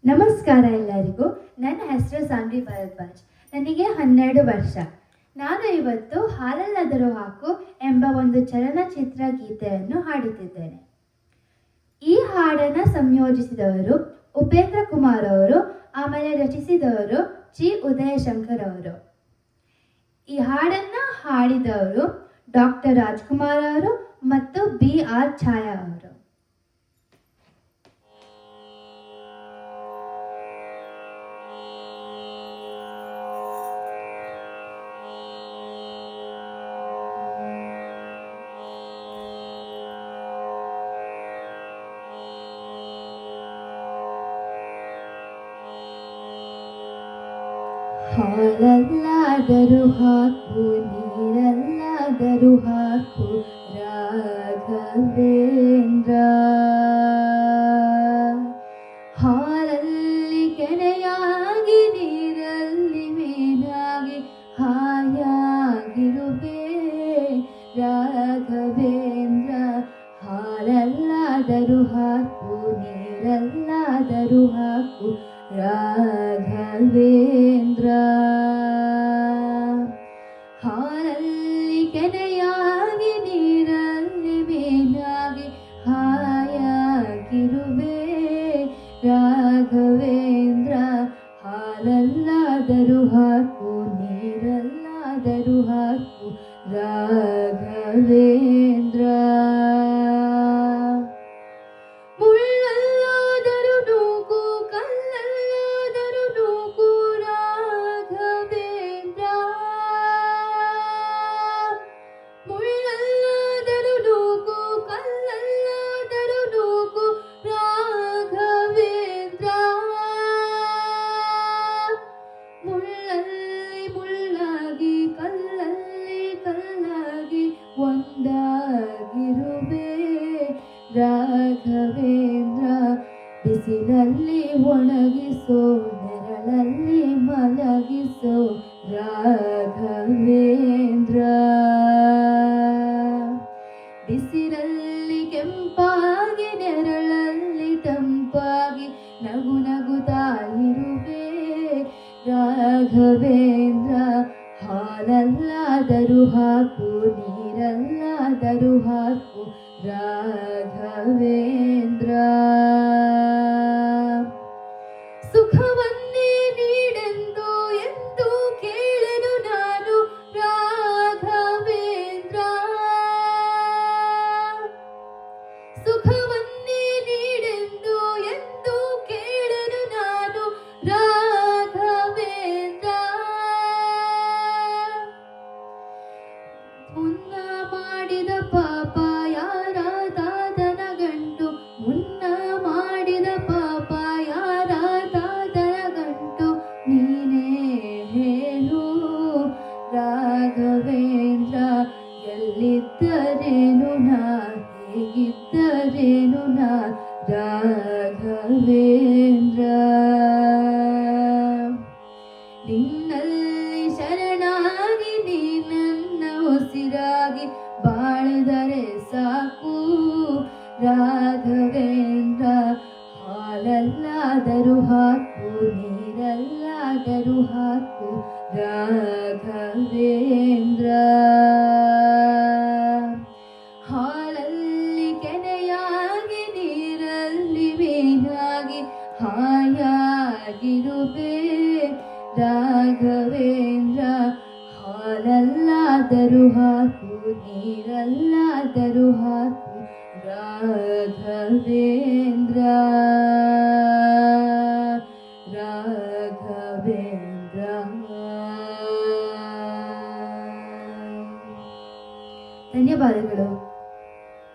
ನಮಸ್ಕಾರ ಎಲ್ಲರಿಗೂ. ನನ್ನ ಹೆಸರು ಸಾನ್ವಿ ಭರದ್ವಾಜ್. ನನಗೆ 12 ವರ್ಷ. ನಾನು ಇವತ್ತು ಹಾಲಲ್ಲಾದರೂ ಹಾಕು ಎಂಬ ಒಂದು ಚಲನಚಿತ್ರ ಗೀತೆಯನ್ನು ಹಾಡುತ್ತಿದ್ದೇನೆ. ಈ ಹಾಡನ್ನು ಸಂಯೋಜಿಸಿದವರು ಉಪೇಂದ್ರ ಕುಮಾರ್ ಅವರು, ಆಮೇಲೆ ರಚಿಸಿದವರು ಜಿ ಉದಯಶಂಕರ್ ಅವರು. ಈ ಹಾಡನ್ನು ಹಾಡಿದವರು ಡಾಕ್ಟರ್ ರಾಜ್ಕುಮಾರ್ ಅವರು ಮತ್ತು BR ಛಾಯಾ ಅವರು. ಹಾಲಲ್ಲಾದರೂ ಹಾಕು, ನೀರಲ್ಲಾದರೂ ಹಾಕು ರಾಘವೇಂದ್ರ. ಹಾಲಲ್ಲಿ ಕೆನೆಯಾಗಿ, ನೀರಲ್ಲಿ ಮೀನಾಗಿ ಹಾಯಾಗಿರುವೆ ರಾಘವೇಂದ್ರ. ಹಾಲಲ್ಲಾದರೂ ಹಾಕು, ನೀರಲ್ಲಾದರೂ ಹಾಕು ರಾಘವೇಂದ್ರ. ಹಾಲಲ್ಲಿ ಕೆನೆಯಾಗಿ, ನೀರಲ್ಲಿ ಮೀನಾಗಿ ಹಾಯಾಗಿರುವೆ ರಾಘವೇಂದ್ರ. ಹಾಲಲ್ಲಾದರೂ ಹಾಕು, ನೀರಲ್ಲಾದರೂ ಹಾಕು ರಾಘವೇಂದ್ರ. ಒಂದಾಗಿರುವೆ ರಾಘವೇಂದ್ರ. ಬಿಸಿಲಲ್ಲಿ ಒಣಗಿಸೋ, ನೆರಳಲ್ಲಿ ಮಲಗಿಸೋ ರಾಘವೇಂದ್ರ. ಬಿಸಿಲಲ್ಲಿ ಕೆಂಪಾಗಿ, ನೆರಳಲ್ಲಿ ತಂಪಾಗಿ ನಗು ನಗುತ್ತಾ ಇರುವೆ ರಾಘವೇಂದ್ರ. ಹಾಲಲ್ಲಾದರೂ ಹಾಕು, ನೀರಲ್ಲಾದರೂ ಹಾಕು ರಾಘವೇಂದ್ರ. ಸುಖವನ್ನೇ ನೀಡೆಂದು ಎಂದು ಕೇಳೆನು ನಾನು ರಾಘವೇಂದ್ರ. ಸುಖವನ್ನೇ ನೀಡೆಂದು ಎಂದು ಕೇಳೆನು ನಾನು ರಾಘವೇಂದ್ರ. ಮುನ್ನ ಮಾಡಿದ ಪಾಪ ಯಾರಾದಾದನ ಗಂಟು, ಮುನ್ನ ಮಾಡಿದ ಪಾಪ ಯಾರಾದಾದನ ಗಂಟು ನೀನೇ ಹೇಳು ರಾಘವೇಂದ್ರ. ಎಲ್ಲಿದ್ದರೇನು ನಾ, ಹೇಗಿದ್ದರೇನು ನಾ ರಾಘವೇಂದ್ರ. ನಿನ್ನಲ್ಲಿ ಶರಣಾಗಿ, ನೀ ನನ್ನ ಉಸಿರಾಗಿ ಬಾಳಿದರೆ ಸಾಕು ರಾಘವೇಂದ್ರ. ಹಾಲಲ್ಲಾದರೂ ಹಾಕು, ನೀರಲ್ಲಾದರೂ ಹಾಕು ರಾಘವೇಂದ್ರ. ಹಾಲಲ್ಲಿ ಕೆನೆಯಾಗಿ, ನೀರಲ್ಲಿ ಮೀನಾಗಿ ಹಾಯಾಗಿರುವೆ ರಾಘವೇಂದ್ರ. ಹಾಲಲ್ಲಾದರೂ ಹಾಕು, ನೀರಲ್ಲಾದರೂ ಹಾಕು ರಾಘವೇಂದ್ರ. ರಾಘವೇಂದ್ರ. ಧನ್ಯವಾದಗಳು.